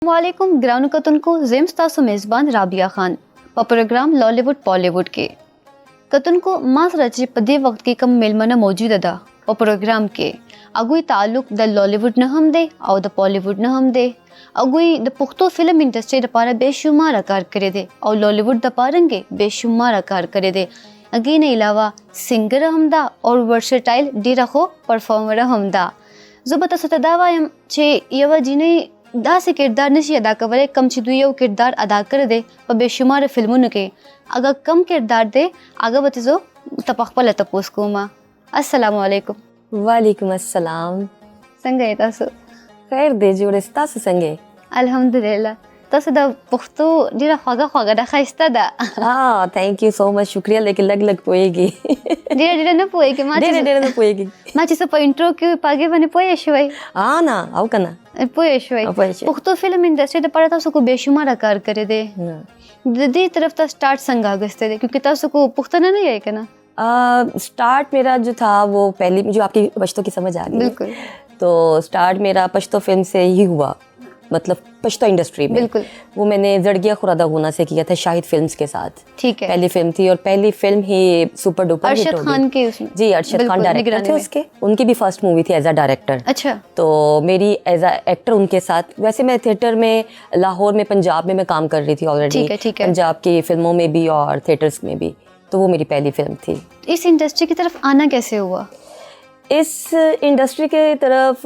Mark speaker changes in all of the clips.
Speaker 1: वालेकुम ग्राउंड कतन को जिम्स तासु मेज़बान राबिया खान प प्रोग्राम लॉलीवुड बॉलीवुड के कतन को मास रची पदे वक्त की कम मेलमना मौजूद अदा प प्रोग्राम के अगुई ताल्लुक द लॉलीवुड न हम दे और द बॉलीवुड न हम दे अगुई the Pukhto film industry the पारा बेशुमार आकार करे दे और लॉलीवुड द पारंगे बेशुमार आकार करे दे अगेन अलावा सिंगर हमदा और वर्सेटाइल डी रखो परफॉर्मर हमदा जुबत सतदावायम छे यव जिने दा से किरदार नशी अदा कवरे कम छिदुयो किरदार अदा कर दे प बेशुमार फिल्मों के अगर कम किरदार दे आगे बतिजो तपखपल तपोस्कुमा अस्सलाम वालेकुम।
Speaker 2: वालेकुम अस्सलाम।
Speaker 1: संगे तासु
Speaker 2: खैर दे जोड़े तासु संगे
Speaker 1: अल्हम्दुलिल्लाह तासु दा पुख्तो दिरा खगा खगा दा खस्ता दा
Speaker 2: हाँ थैंक यू सो मच शुक्रिया लेकिन लग पोएगी
Speaker 1: दिरा दिरा न पोएगी
Speaker 2: न पोएगी
Speaker 1: माची सब इंट्रो के पागे बने पोए शवई
Speaker 2: हाँ ना आउ कना
Speaker 1: पोए शवई पुख्तो फिल्म इंडस्ट्री द पड़ा तासु को बेशुमार आकार करे दे ददी तरफ ता स्टार्ट संगा गस्ते दे क्योंकि तासु को पुख्ता नहीं है कना
Speaker 2: स्टार्ट मेरा जो था वो पहली जो आपकी पश्तो की समझ आ गई
Speaker 1: बिल्कुल
Speaker 2: तो स्टार्ट मेरा पश्तो फिल्म से ही हुआ मतलब पश्तो इंडस्ट्री में
Speaker 1: बिल्कुल
Speaker 2: वो मैंने जड़गिया खुरादा गुना से किया था शाहिद फिल्म्स के साथ।
Speaker 1: ठीक है
Speaker 2: पहली फिल्म थी और पहली फिल्म ही सुपर डुपर हिट हो गई।
Speaker 1: अरशद खान के उसमें
Speaker 2: जी अरशद खान डायरेक्टर थे उसके उनकी भी फर्स्ट मूवी थी एज अ डायरेक्टर।
Speaker 1: अच्छा
Speaker 2: तो मेरी एज अ एक्टर उनके साथ वैसे मैं थिएटर में लाहौर में पंजाब में मैं काम कर रही थी ऑलरेडी पंजाब की फिल्मों में भी और थिएटर्स में भी तो वो मेरी पहली फिल्म थी।
Speaker 1: इस इंडस्ट्री की तरफ आना कैसे हुआ?
Speaker 2: इस इंडस्ट्री के तरफ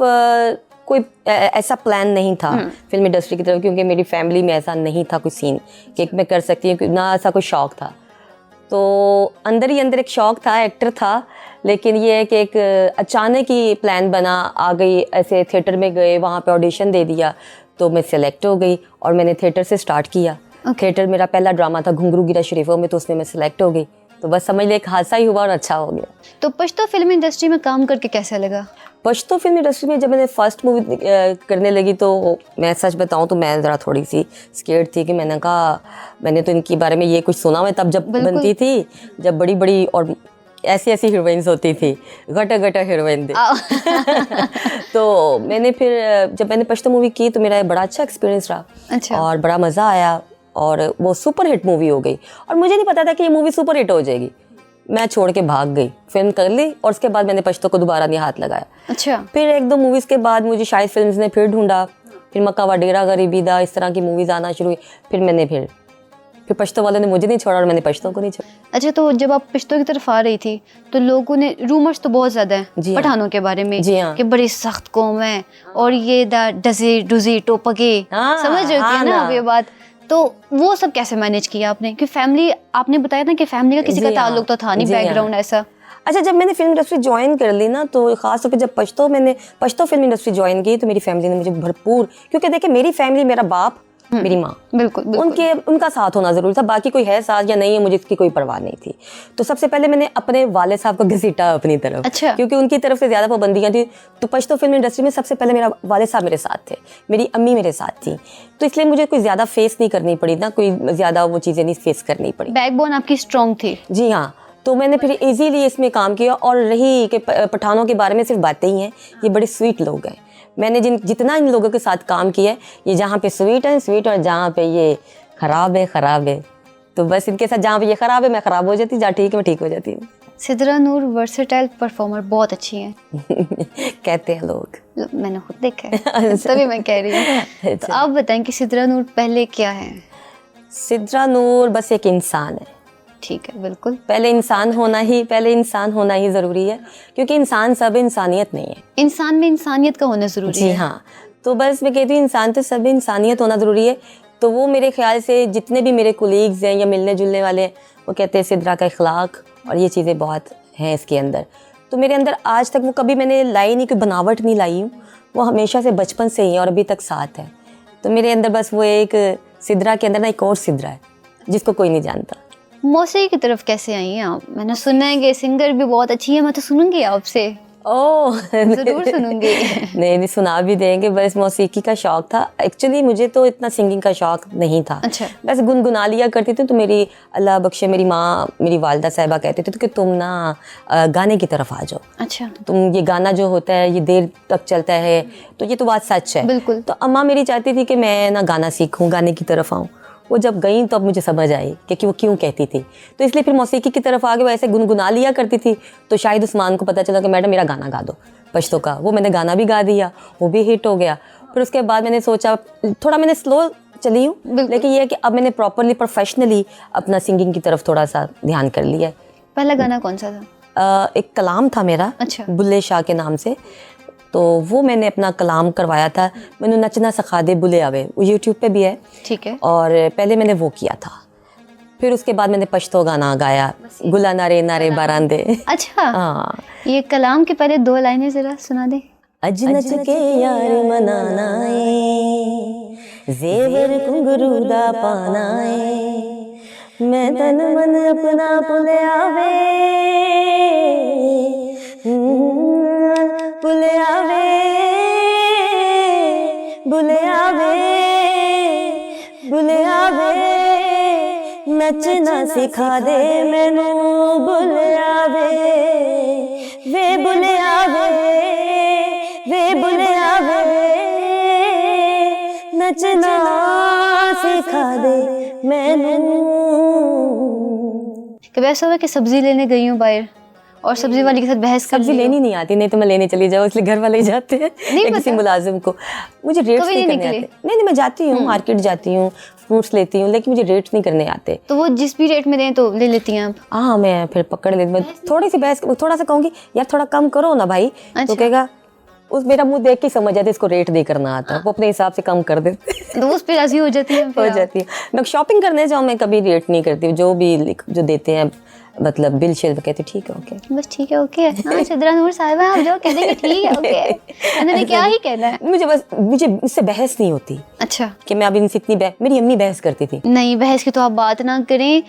Speaker 2: कोई ऐसा प्लान नहीं था फिल्म इंडस्ट्री की तरफ क्योंकि मेरी फैमिली में ऐसा नहीं था कोई सीन कि मैं कर सकती हूँ ना ऐसा कोई शौक़ था। तो अंदर ही अंदर एक शौक़ था एक्टर था लेकिन ये है कि एक अचानक ही प्लान बना आ गई ऐसे थिएटर में गए वहाँ पे ऑडिशन दे दिया तो मैं सिलेक्ट हो गई और मैंने थिएटर से स्टार्ट किया। थिएटर मेरा पहला ड्रामा था घुंघरू गिरा शरीफों में तो उसमें मैं सिलेक्ट हो गई तो बस समझ ले एक हादसा ही हुआ और अच्छा हो गया।
Speaker 1: तो पश्तो फिल्म इंडस्ट्री में काम करके कैसा लगा?
Speaker 2: पश्तो फिल्म इंडस्ट्री में जब मैंने फर्स्ट मूवी करने लगी तो मैं सच बताऊं तो मैं ज़रा थोड़ी सी स्केर्ड थी कि मैंने कहा मैंने तो इनके बारे में ये कुछ सुना हुआ तब जब बनती थी जब बड़ी बड़ी और ऐसी ऐसी हीरोइंस होती थी घटा घटा हीरोइन थी तो मैंने फिर जब मैंने पश्तो मूवी की तो मेरा बड़ा अच्छा एक्सपीरियंस रहा।
Speaker 1: अच्छा।
Speaker 2: और बड़ा मज़ा आया और वो सुपर हिट मूवी हो गई और मुझे नहीं पता था कि ये मूवी सुपर हिट हो जाएगी। मैं छोड़ के भाग गई फिल्म कर ली और उसके बाद मैंने पश्तो को दोबारा नहीं हाथ लगाया।
Speaker 1: अच्छा।
Speaker 2: फिर एक दो मूवीज़ के बाद मुझे शाहिद फिल्म्स ने फिर ढूंढा फिर मक्का व डेरा गरीबी दा इस तरह की मूवीज़ आना शुरू हुई फिर मैंने फिर पश्तो वालों ने मुझे नहीं छोड़ा और मैंने पश्तो को नहीं छोड़ा।
Speaker 1: अच्छा तो जब आप पश्तो की तरफ आ रही थी तो लोगों ने रूमर्स तो बहुत ज़्यादा हैं पठानों के बारे में कि बड़ी सख्त कौम है और ये दा डजे डुजी टोपके समझ रही थी ना ये बात तो वो सब कैसे मैनेज किया आपने कि फैमिली आपने बताया ना कि फैमिली का किसी का ताल्लुक तो था नहीं बैकग्राउंड ऐसा।
Speaker 2: अच्छा जब मैंने फिल्म इंडस्ट्री ज्वाइन कर ली ना तो खास तौर पे जब पश्तो फिल्म इंडस्ट्री ज्वाइन की तो मेरी फैमिली ने मुझे भरपूर क्योंकि देखिए मेरी फैमिली मेरा बाप मेरी माँ
Speaker 1: बिल्कुल
Speaker 2: उनका साथ होना जरूरी था बाकी कोई है साथ या नहीं है मुझे इसकी कोई परवाह नहीं थी। तो सबसे पहले मैंने अपने वाले साहब को घसीटा अपनी तरफ।
Speaker 1: अच्छा।
Speaker 2: क्योंकि उनकी तरफ से ज़्यादा पाबंदियाँ थी तो पश्तो फिल्म इंडस्ट्री में सबसे पहले मेरा वाले साहब मेरे साथ थे मेरी अम्मी मेरे साथ थी तो इसलिए मुझे कोई ज़्यादा फेस नहीं करनी पड़ी ना कोई ज़्यादा वो चीज़ें नहीं फेस करनी पड़ी।
Speaker 1: बैकबोन आपकी स्ट्रॉन्ग थी।
Speaker 2: जी हाँ तो मैंने फिर इजीली इसमें काम किया और रही कि पठानों के बारे में सिर्फ बातें ही हैं ये बड़े स्वीट लोग हैं। मैंने जितना इन लोगों के साथ काम किया है ये जहाँ पे स्वीट है स्वीट और जहाँ पे ये ख़राब है तो बस इनके साथ जहाँ पे ये ख़राब है मैं ख़राब हो जाती जहाँ ठीक है मैं ठीक हो जाती हूँ।
Speaker 1: सिद्रा नूर वर्सेटाइल परफॉर्मर बहुत अच्छी हैं
Speaker 2: कहते हैं लोग
Speaker 1: मैंने खुद देखा है तभी मैं कह रही हूँ। तो आप बताएं कि सिद्रा नूर पहले क्या है?
Speaker 2: सिद्रा नूर बस एक इंसान है।
Speaker 1: ठीक है बिल्कुल
Speaker 2: पहले इंसान होना ही ज़रूरी है क्योंकि इंसान सब इंसानियत नहीं है।
Speaker 1: इंसान में इंसानियत का होना ज़रूरी है।
Speaker 2: जी हाँ तो बस मैं कहती हूँ इंसान तो सब इंसानियत होना ज़रूरी है। तो वो मेरे ख्याल से जितने भी मेरे कोलीग्स हैं या मिलने जुलने वाले हैं वो कहते हैं सिद्रा का इखलाक और ये चीज़ें बहुत हैं इसके अंदर। तो मेरे अंदर आज तक वो कभी मैंने लाई नहीं कोई बनावट नहीं लाई हूँ वो हमेशा से बचपन से ही है और अभी तक साथ है। तो मेरे अंदर बस वो एक सिद्रा के अंदर ना एक और सिद्रा है जिसको कोई नहीं जानता।
Speaker 1: मौसीकी की तरफ कैसे आई हैं आप? मैंने सुना है कि सिंगर भी बहुत अच्छी है मैं तो सुनूंगी आपसे।
Speaker 2: ओह
Speaker 1: जरूर सुनूंगी।
Speaker 2: नहीं सुना भी देंगे। बस मौसीकी का शौक था एक्चुअली, मुझे तो इतना सिंगिंग का शौक नहीं था।
Speaker 1: अच्छा।
Speaker 2: बस गुनगुना लिया करती थी। तो मेरी अल्लाह बख्शे मेरी माँ, मेरी वालिदा साहिबा कहती थी कि तुम ना गाने की तरफ आ जाओ।
Speaker 1: अच्छा।
Speaker 2: तुम ये गाना जो होता है ये देर तक चलता है, तो ये तो बात सच है।
Speaker 1: बिल्कुल।
Speaker 2: तो अम्मा मेरी चाहती थी कि मैं ना गाना सीखूं, गाने की तरफ आऊँ। वो जब गई तो अब मुझे समझ आई कि वो क्यों कहती थी। तो इसलिए फिर मौसीकी की तरफ आगे वो ऐसे गुनगुना लिया करती थी। तो शाहिद उस्मान को पता चला कि मैडम मेरा गाना गा दो पश्तो का। वो मैंने गाना भी गा दिया, वो भी हिट हो गया। फिर उसके बाद मैंने सोचा, थोड़ा मैंने स्लो चली हूँ, लेकिन ये है कि अब मैंने प्रॉपरली प्रोफेशनली अपना सिंगिंग की तरफ थोड़ा सा ध्यान कर लिया है।
Speaker 1: पहला गाना कौन सा था?
Speaker 2: एक कलाम था मेरा,
Speaker 1: अच्छा।
Speaker 2: बुल्ले शाह के नाम से। तो वो मैंने अपना कलाम करवाया था। मैंने नचना सिखा दे बुले आवे, वो यूट्यूब पे भी है।
Speaker 1: ठीक है।
Speaker 2: और पहले मैंने वो किया था। फिर उसके बाद मैंने पश्तो गाना गाया, गुला नारे नारे बारांदे।
Speaker 1: अच्छा।
Speaker 2: हाँ।
Speaker 1: ये कलाम के पहले 2 लाइनें जरा सुना दे।
Speaker 2: अज नच के यार मनाना जेवर घुंघरू दा पाना मैं तन मन अपना भुले आवे, भुले आवे, भुले आवे, भुले आवे, नचना सिखा दे मैनू भुले आवे, वे भुले आवे, वे भुले आवे, नचना सिखा दे मैनू।
Speaker 1: कभी ऐसा हुआ कि सब्जी लेने गई हूँ बाहर और सब्जी वाली के साथ बहस कर
Speaker 2: सब्जी
Speaker 1: ली हो?
Speaker 2: लेनी नहीं आती, नहीं तो मैं लेने चली जाऊँ, इसलिए घर वाले ही जाते हैं या किसी मुलाजिम को। मुझे रेट्स
Speaker 1: कभी
Speaker 2: नहीं
Speaker 1: नहीं
Speaker 2: करने
Speaker 1: निकले?
Speaker 2: आते। नहीं मैं जाती हूँ, मार्केट जाती हूँ, फ्रूट्स लेती हूँ, लेकिन मुझे रेट्स नहीं करने आते।
Speaker 1: तो वो जिस भी रेट में दें तो ले लेती हैं आप?
Speaker 2: हाँ मैं फिर पकड़ लेती हूँ। थोड़ी सी बहस, थोड़ा सा कहूँगी यार थोड़ा कम करो ना भाई। तो कहेगा, उस मेरा मुंह देख के समझ जाते इसको रेट दे करना आता है, वो अपने हिसाब से कम कर देते।
Speaker 1: तो उस पे राजी हो जाती है?
Speaker 2: हो जाती है। मैं शॉपिंग करने जाऊँ मैं कभी रेट नहीं करती हूँ, जो भी जो देते हैं मतलब बिल शेल कहती ठीक है ओके,
Speaker 1: बस ठीक है ओके। हाँ सिद्रा नूर साहिबा आप जो कह देंगे ठीक है ओके, मैंने क्या ही कहना है।
Speaker 2: मुझे इससे बहस नहीं होती।
Speaker 1: अच्छा।
Speaker 2: कि मैं अभी इनसे इतनी मेरी अम्मी बहस करती थी।
Speaker 1: नहीं बहस की तो आप बात ना करें।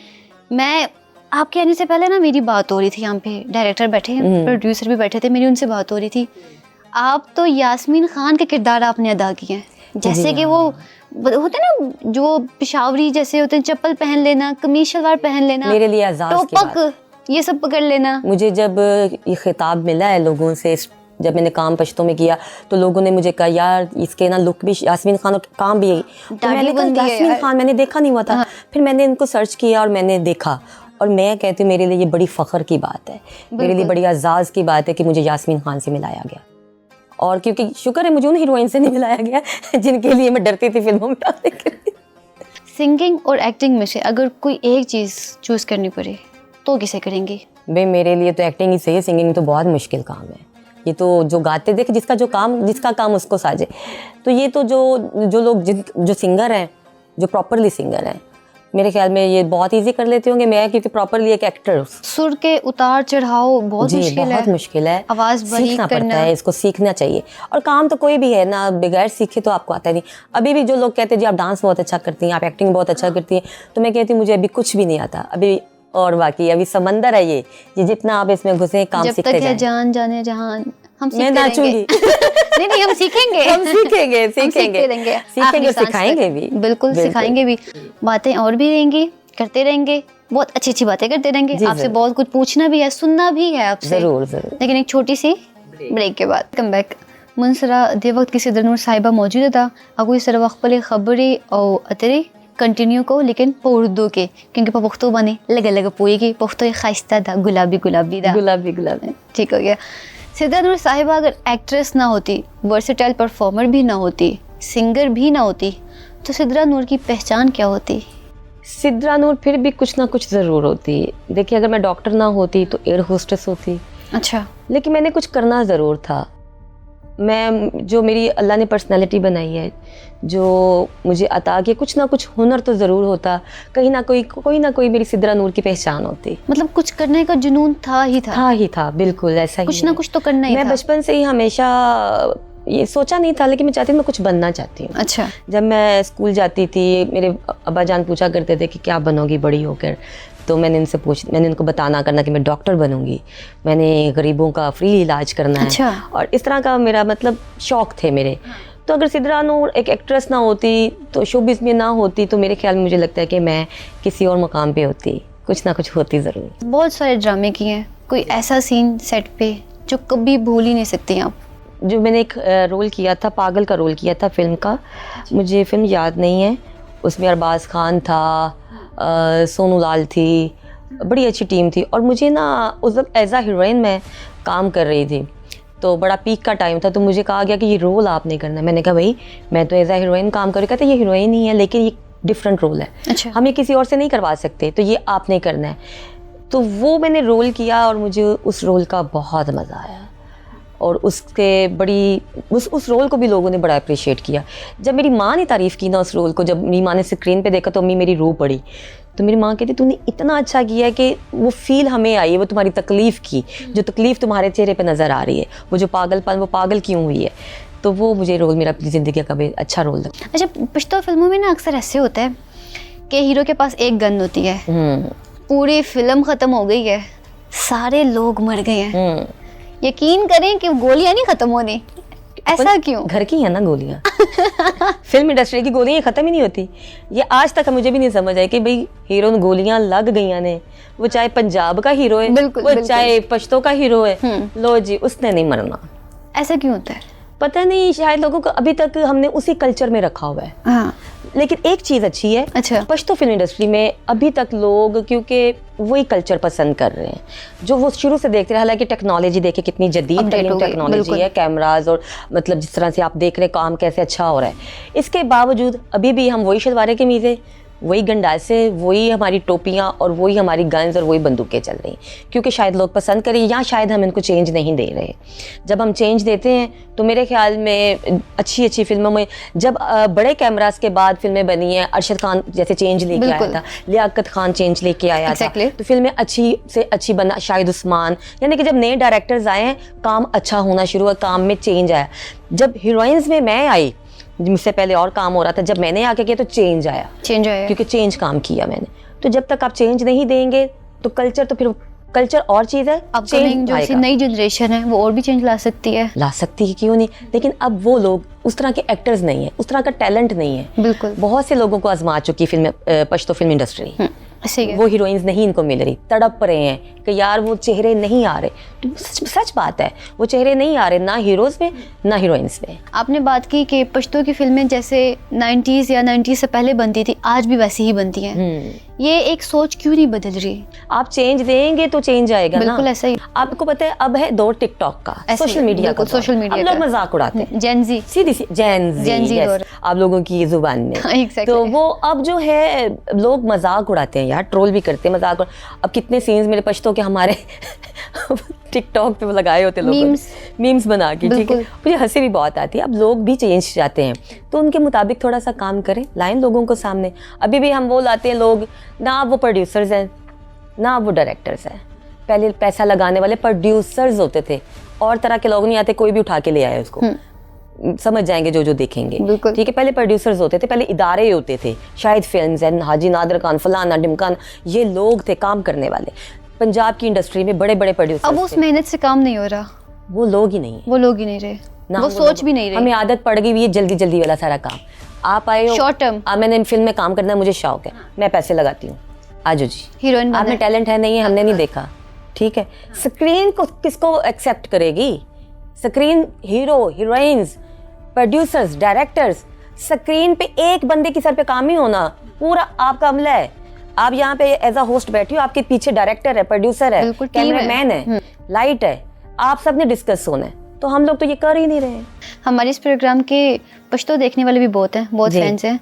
Speaker 1: मैं आपके आने से पहले ना मेरी बात हो रही थी, यहाँ पे डायरेक्टर बैठे हैं, प्रोड्यूसर भी बैठे थे, मेरी उनसे बात हो रही थी। आप तो यास्मीन खान के किरदार आपने अदा किए हैं, जैसे कि वो होते ना जो पिशावरी जैसे होते हैं, चप्पल पहन लेना, कमीज शलवार पहन लेना,
Speaker 2: मेरे लिए एजाज़ की बात।
Speaker 1: टोपक ये सब पकड़ लेना।
Speaker 2: मुझे जब ये खिताब मिला है लोगों से, जब मैंने काम पश्तों में किया तो लोगों ने मुझे कहा यार इसके ना लुक भी यास्मीन खान और काम भी, तो मैंने कहा यास्मीन खान मैंने देखा नहीं हुआ था। फिर मैंने इनको सर्च किया और मैंने देखा, और मैं कहती हूँ मेरे लिए ये बड़ी फ़ख्र की बात है, मेरे लिए बड़ी एजाज़ की बात है कि मुझे यास्मीन खान से मिलाया गया। और क्योंकि शुक्र है मुझे उन हीरोइन से नहीं मिलाया गया जिनके लिए मैं डरती थी फिल्मों में आने के लिए।
Speaker 1: सिंगिंग और एक्टिंग में से अगर कोई एक चीज़ चूज़ करनी पड़े तो किसे करेंगी?
Speaker 2: भाई मेरे लिए तो एक्टिंग ही सही है, सिंगिंग तो बहुत मुश्किल काम है। ये तो जो गाते देख जिसका काम उसको साजे। तो ये तो जो लोग जो सिंगर हैं, जो प्रॉपरली सिंगर हैं, मेरे ख्याल में ये बहुत इजी कर लेते होंगे। मैं क्योंकि प्रॉपरली एक एक्टर,
Speaker 1: सुर के उतार चढ़ाव बहुत
Speaker 2: मुश्किल है,
Speaker 1: आवाज
Speaker 2: सीखना पड़ता है, इसको सीखना चाहिए। और काम तो कोई भी है ना, बगैर सीखे तो आपको आता नहीं। अभी भी जो लोग कहते हैं जी आप डांस बहुत अच्छा करती हैं, आप एक्टिंग बहुत अच्छा करती हैं, तो मैं कहती हूँ मुझे अभी कुछ भी नहीं आता अभी, और बाकी अभी समंदर है ये जितना आप इसमें घुसे काम सीखते जाएं।
Speaker 1: जब तक जान जाने जहान हम
Speaker 2: मैं नाचूंगी।
Speaker 1: नहीं हम सीखेंगे,
Speaker 2: हम सीखेंगे सिखाएंगे भी,
Speaker 1: बिल्कुल सिखाएंगे भी। बातें और भी रहेंगी, करते रहेंगे, बहुत अच्छी अच्छी बातें करते रहेंगे। आपसे बहुत कुछ पूछना भी है, सुनना भी है आपसे,
Speaker 2: जरूर।
Speaker 1: लेकिन एक छोटी सी ब्रेक के बाद कम बैक मुनसरा दे वक्त की सिद्रा नूर साहिबा मौजूद था। अगुई सर वक्त पले खबरें और अतरे कंटिन्यू को, लेकिन उर्दू के, क्योंकि पुख्तो बने लगे लगे पोएगी पुख्तो खाइस्ता था, गुलाबी ठीक हो गया। सिद्रा नूर साहिबा अगर एक्ट्रेस ना होती, वर्सेटाइल परफॉर्मर भी ना होती, सिंगर भी ना होती, तो सिद्रा नूर की पहचान क्या होती?
Speaker 2: सिद्रा नूर फिर भी कुछ ना कुछ ज़रूर होती। देखिए अगर मैं डॉक्टर ना होती तो एयर होस्टेस होती।
Speaker 1: अच्छा।
Speaker 2: लेकिन मैंने कुछ करना ज़रूर था। मैं जो मेरी अल्लाह ने पर्सनैलिटी बनाई है, जो मुझे अता किया, कुछ ना कुछ हुनर तो ज़रूर होता। कहीं ना कोई ना कोई मेरी सिद्रा नूर की पहचान होती।
Speaker 1: मतलब कुछ करने का जुनून था ही था,
Speaker 2: बिल्कुल ऐसा ही।
Speaker 1: कुछ ना कुछ तो करना ही था।
Speaker 2: मैं बचपन से ही हमेशा ये सोचा नहीं था, लेकिन मैं चाहती थी, मैं कुछ बनना चाहती हूँ।
Speaker 1: अच्छा।
Speaker 2: जब मैं स्कूल जाती थी मेरे अब्बा जान पूछा करते थे कि क्या बनोगी बड़ी होकर, तो मैंने उनको बताना करना कि मैं डॉक्टर बनूंगी, मैंने गरीबों का फ्री इलाज करना है।
Speaker 1: अच्छा।
Speaker 2: और इस तरह का मेरा मतलब शौक थे मेरे। तो अगर सिद्रा नूर एक एक्ट्रेस ना होती तो शोबिज़ में ना होती तो मेरे ख्याल में मुझे लगता है कि मैं किसी और मकाम पे होती, कुछ ना कुछ होती ज़रूर।
Speaker 1: बहुत सारे ड्रामे किए हैं, कोई ऐसा सीन सेट पे जो कभी भूल ही नहीं सकती आप?
Speaker 2: जो मैंने एक रोल किया था, पागल का रोल किया था फिल्म का, मुझे फिल्म याद नहीं है। उसमें अरबाज़ खान था, सोनू लाल थी, बड़ी अच्छी टीम थी। और मुझे ना उस वक्त एज आ हीरोइन मैं काम कर रही थी, तो बड़ा पीक का टाइम था। तो मुझे कहा गया कि ये रोल आपने करना है। मैंने कहा भाई मैं तो एज आ हीरोइन काम कर रही। कहते ये हीरोइन ही है लेकिन ये डिफरेंट रोल है।
Speaker 1: अच्छा।
Speaker 2: हम ये किसी और से नहीं करवा सकते, तो ये आपने करना है। तो वो मैंने रोल किया और मुझे उस रोल का बहुत मज़ा आया। और उसके बड़ी उस रोल को भी लोगों ने बड़ा अप्रिशिएट किया। जब मेरी माँ ने तारीफ़ की ना उस रोल को, जब मेरी माँ ने स्क्रीन पे देखा तो अम्मी मेरी रो पड़ी। तो मेरी माँ कहती तूने इतना अच्छा किया है कि वो फील हमें आई है, वो तुम्हारी तकलीफ़ की, जो तकलीफ़ तुम्हारे चेहरे पे नज़र आ रही है, वो जो पागलपन, वो पागल क्यों हुई है। तो वो मुझे रोल मेरा अपनी ज़िंदगी का भी अच्छा रोल लगा।
Speaker 1: अच्छा, पश्तो फिल्मों में ना अक्सर ऐसे होता है कि हीरो के पास एक गन होती है, पूरी फिल्म ख़त्म हो गई है, सारे लोग मर गए हैं, यकीन करें कि गोलियां नहीं खत्म होनी, ऐसा क्यों?
Speaker 2: घर की है ना गोलियां। फिल्म इंडस्ट्री की गोलियां खत्म ही नहीं होती। ये आज तक मुझे भी नहीं समझ आई कि भाई हीरो ने गोलियां लग गई ने, वो चाहे पंजाब का हीरो है, वो चाहे पश्तो का हीरो है, लो जी उसने नहीं मरना।
Speaker 1: ऐसा क्यों होता है?
Speaker 2: पता नहीं, शायद लोगों को अभी तक हमने उसी कल्चर में रखा हुआ है।
Speaker 1: हाँ।
Speaker 2: लेकिन एक चीज़ अच्छी है,
Speaker 1: अच्छा,
Speaker 2: पश्तो फिल्म इंडस्ट्री में अभी तक लोग क्योंकि वही कल्चर पसंद कर रहे हैं जो वो शुरू से देखते रहे। हालांकि टेक्नोलॉजी देखे कितनी जदीद तरीन टेक्नोलॉजी है, कैमराज और मतलब जिस तरह से आप देख रहे काम कैसे अच्छा हो रहा है, इसके बावजूद अभी भी हम वही शलवारे कमीज़ें, वही गंडासे, वही हमारी टोपियाँ और वही हमारी गन्स और वही बंदूकें चल रही, क्योंकि शायद लोग पसंद करें या शायद हम इनको चेंज नहीं दे रहे। जब हम चेंज देते हैं तो मेरे ख्याल में अच्छी अच्छी फिल्मों में, जब बड़े कैमरास के बाद फिल्में बनी हैं, अरशद खान जैसे चेंज लेके आया था, लियाकत खान चेंज लेके आया था, तो फिल्में अच्छी से अच्छी बना, शाहिद उस्मान, यानी कि जब नए डायरेक्टर्स आए हैं काम अच्छा होना शुरू हुआ, काम में चेंज आया। जब हीरोइंस में मैं आई, मुझसे पहले और काम हो रहा था, जब मैंने आके किया तो चेंज आया क्योंकि चेंज काम किया मैंने। तो जब तक आप चेंज नहीं देंगे तो कल्चर, तो फिर कल्चर और चीज़ है,
Speaker 1: अपकमिंग जो नई जनरेशन है वो और भी चेंज ला सकती है,
Speaker 2: क्यों नहीं। लेकिन अब वो लोग उस तरह के एक्टर्स नहीं है, उस तरह का टैलेंट नहीं है।
Speaker 1: बिल्कुल,
Speaker 2: बहुत से लोगों को आजमा चुकी फिल्म पश्तो फिल्म इंडस्ट्री,
Speaker 1: वो
Speaker 2: हीरोइंस नहीं इनको मिल रही, तड़प रहे हैं कि यार वो चेहरे नहीं आ रहे। तो सच बात है, वो चेहरे नहीं आ रहे ना हीरोज में ना हीरोइंस में।
Speaker 1: आपने बात की कि पश्तो की फिल्में जैसे 90s या 90s से पहले बनती थी, आज भी वैसी ही बनती हैं। ये एक सोच क्यों नहीं बदल रही?
Speaker 2: आप चेंज देंगे तो चेंज आएगा।
Speaker 1: बिल्कुल ऐसा ही।
Speaker 2: आपको पता है अब है दौर टिकटॉक का, सोशल मीडिया का,
Speaker 1: सोशल मीडिया
Speaker 2: लोग मजाक उड़ाते हैं,
Speaker 1: जेनजी,
Speaker 2: सीधी जेनजी आप लोगों की जुबान में। तो वो अब जो है लोग मजाक उड़ाते हैं यार, ट्रोल भी करते हैं, मजाक। अब कितने सीन्स मेरे पश्तो के हमारे टिकटॉक पे लगाए होते लोगों ने, मीम्स बना के, ठीक है। मुझे हंसी भी बहुत आती है। अब लोग भी चेंज चाहते हैं तो उनके मुताबिक थोड़ा सा काम करें, लाइन लोगों को सामने। अभी भी हम वो लाते हैं लोग, ना वो प्रोड्यूसर्स हैं ना वो डायरेक्टर्स हैं। पहले पैसा लगाने वाले प्रोड्यूसर्स होते थे, और तरह के लोग नहीं आते, कोई भी उठा के ले आए उसको, समझ जाएंगे जो देखेंगे, ठीक है। पहले प्रोड्यूसर्स होते थे, पहले इदारे होते थे, शायद फिल्म्स एंड हाजी नादर खान, फलाना ढिमकान, ये लोग थे काम करने वाले। पंजाब की इंडस्ट्री में बड़े बड़े प्रोड्यूसर,
Speaker 1: अब उस मेहनत से काम नहीं हो रहा,
Speaker 2: वो लोग ही नहीं
Speaker 1: रहे, वो सोच भी नहीं रहे।
Speaker 2: हमें आदत पड़ गई है जल्दी जल्दी वाला सारा काम। आप आए हो
Speaker 1: शॉर्ट टर्म,
Speaker 2: मैंने फिल्म में काम करना है, मुझे शौक है, मैं पैसे लगाती हूँ, आजो जी
Speaker 1: हीरोइन।
Speaker 2: आप में टैलेंट है नहीं है, हमने नहीं देखा, ठीक है। स्क्रीन को किसको एक्सेप्ट करेगी? Screen, hero, heroines, producers, directors, screen पे एक बंदे की सर पे काम ही होना पूरा आपका अमला है। आप यहाँ पे एज अ होस्ट बैठी हो, आपके पीछे डायरेक्टर है, प्रोड्यूसर है, कैमरामैन है, लाइट है, आप सबने डिस्कस होना है। तो हम लोग तो ये कर ही नहीं रहे हैं।
Speaker 1: हमारे इस प्रोग्राम के पश्तो देखने वाले भी बहुत हैं, बहुत फैंस हैं,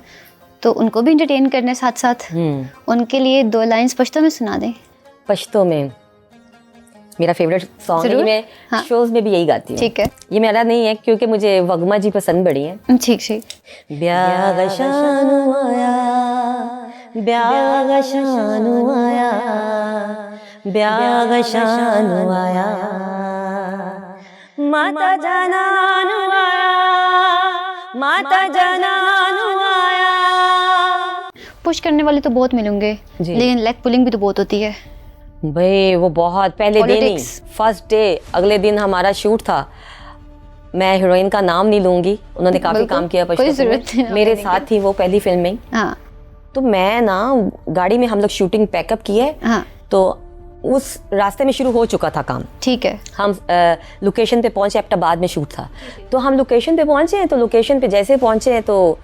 Speaker 1: तो उनको भी एंटरटेन करने साथ साथ उनके लिए 2 लाइंस पश्तो में सुना दें।
Speaker 2: पश्तो में मेरा फेवरेट सॉन्ग है, मैं शोज में भी यही गाती हूँ।
Speaker 1: ठीक है,
Speaker 2: ये मेरा नहीं है क्योंकि मुझे वगमा जी पसंद बड़ी है।
Speaker 1: ठीक।
Speaker 2: ब्याग शानु आया, ब्याग शानु आया, ब्याग शानु आया, माता जनानु आया, माता जनानु आया।
Speaker 1: पुश करने वाले तो बहुत मिलेंगे,
Speaker 2: जी।
Speaker 1: लेकिन लेग पुलिंग भी तो बहुत होती है।
Speaker 2: भाई वो बहुत पहले दिन ही,
Speaker 1: Politics।
Speaker 2: फर्स्ट डे, अगले दिन हमारा शूट था। मैं हीरोइन का नाम नहीं लूंगी, उन्होंने काफी
Speaker 1: बिल्कुल,
Speaker 2: काम किया
Speaker 1: कोई
Speaker 2: पश्तो
Speaker 1: जरूरत नहीं
Speaker 2: में, मेरे
Speaker 1: लेने की।
Speaker 2: साथ थी वो पहली फिल्म में।
Speaker 1: हाँ
Speaker 2: तो मैं ना गाड़ी में, हम लोग शूटिंग पैकअप किए,
Speaker 1: हाँ
Speaker 2: तो उस रास्ते में शुरू हो चुका था काम।
Speaker 1: ठीक है।
Speaker 2: हम लोकेशन पे पहुंचे, एबटाबाद में शूट था, तो हम लोकेशन पे पहुंचे। तो लोकेशन पे जैसे पहुंचे तो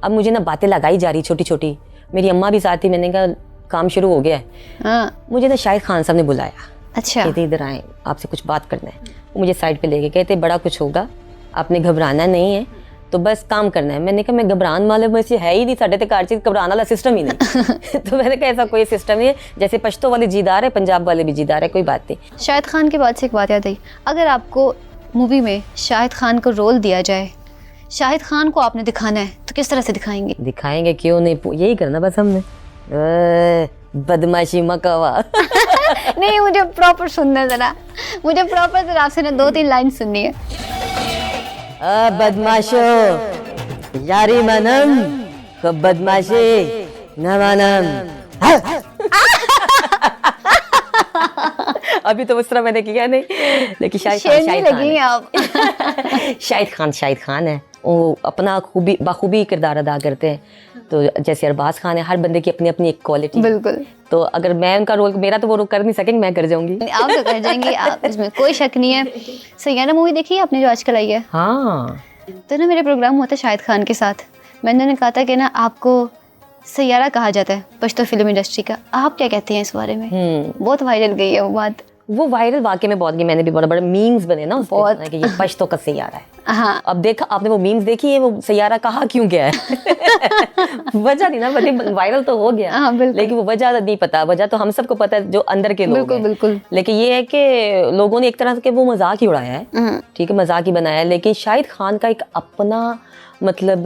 Speaker 2: अब मुझे ना बातें लगाई जा रही छोटी छोटी, मेरी अम्मा भी साथ थी। मैंने कहा काम शुरू हो गया है।
Speaker 1: हाँ
Speaker 2: मुझे ना शाहिद खान साहब ने बुलाया,
Speaker 1: अच्छा
Speaker 2: कहते इधर आए, आपसे कुछ बात करना है। वो मुझे साइड पे ले गए, कहते बड़ा कुछ होगा, आपने घबराना नहीं है, तो बस काम करना है। मैंने कहा मैं घबराने वाले में से है ही नहीं, साढ़े तक चीज घबराने वाला सिस्टम ही नहीं। तो मैंने कहा ऐसा कोई सिस्टम नहीं है, जैसे पश्तो वाले जीदार है, पंजाब वाले भी जीदार है, कोई बात नहीं।
Speaker 1: शाहिद खान के बाद से एक बात याद आई, अगर आपको मूवी में शाहिद खान को रोल दिया जाए, शाहिद खान को आपने दिखाना है, तो किस तरह से दिखाएंगे?
Speaker 2: दिखाएंगे क्यों नहीं, यही करना बस हमने, बदमाशी मकावा।
Speaker 1: नहीं, मुझे प्रॉपर सुनना है जरा, मुझे प्रॉपर जरा आपसे ना 2-3 लाइन सुननी है।
Speaker 2: बदमाशो यारी मनम को बदमाशी न मानम। अभी तो उस तरह मैंने किया नहीं, लेकिन
Speaker 1: शेरनी लगी हैं आप।
Speaker 2: शाहिद खान है, वो अपना बखूबी किरदार अदा करते हैं। तो जैसे अरबाज खान है, हर बंदे की अपनी अपनी एक क्वालिटी।
Speaker 1: बिल्कुल।
Speaker 2: तो अगर मैं उनका रोल, मेरा तो वो रोल कर नहीं सकेंगे, मैं कर जाऊंगी।
Speaker 1: आप तो कर जाएंगे, आप इसमें कोई शक नहीं है। सैयारा मूवी देखी है आपने जो आजकल आई है?
Speaker 2: हाँ,
Speaker 1: तो ना मेरे प्रोग्राम होता है शाहिद खान के साथ, मैंने कहा था कि ना आपको सैयारा कहा जाता है पश्तो फिल्म इंडस्ट्री का, आप क्या कहते हैं इस बारे में? बहुत वायरल गई है वो बात।
Speaker 2: वो वायरल वाकई में बहुत गई, मैंने भी बड़े बड़े मीम्स बने ना उसपे,
Speaker 1: बहुत।
Speaker 2: कि ये पश्तो का सैयारा है।
Speaker 1: हाँ
Speaker 2: अब देखा आपने वो मीम्स देखी है, वो सैयारा कहा क्यों गया है? वजह नहीं ना पता, वायरल तो हो गया।
Speaker 1: हाँ, बिल्कुल।
Speaker 2: लेकिन वो वजह नहीं पता, वजह तो हम सबको पता है जो अंदर के लोग
Speaker 1: बिल्कुल
Speaker 2: हैं।
Speaker 1: बिल्कुल।
Speaker 2: लेकिन ये है कि लोगों ने एक तरह से वो मजाक ही उड़ाया है, ठीक है, मजाक ही बनाया है। लेकिन शाहिद खान का एक अपना मतलब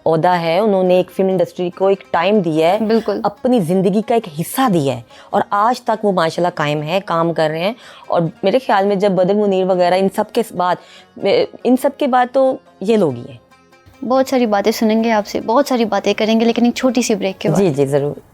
Speaker 2: ओहदा है, उन्होंने एक फिल्म इंडस्ट्री को एक टाइम दिया है,
Speaker 1: बिल्कुल।
Speaker 2: अपनी ज़िंदगी का एक हिस्सा दिया है, और आज तक वो माशाल्लाह कायम है, काम कर रहे हैं। और मेरे ख्याल में जब बदर मुनीर वगैरह इन सब के बाद तो ये लोग ही हैं।
Speaker 1: बहुत सारी बातें सुनेंगे आपसे, बहुत सारी बातें करेंगे, लेकिन एक छोटी सी ब्रेक के बाद।
Speaker 2: जी जी ज़रूर।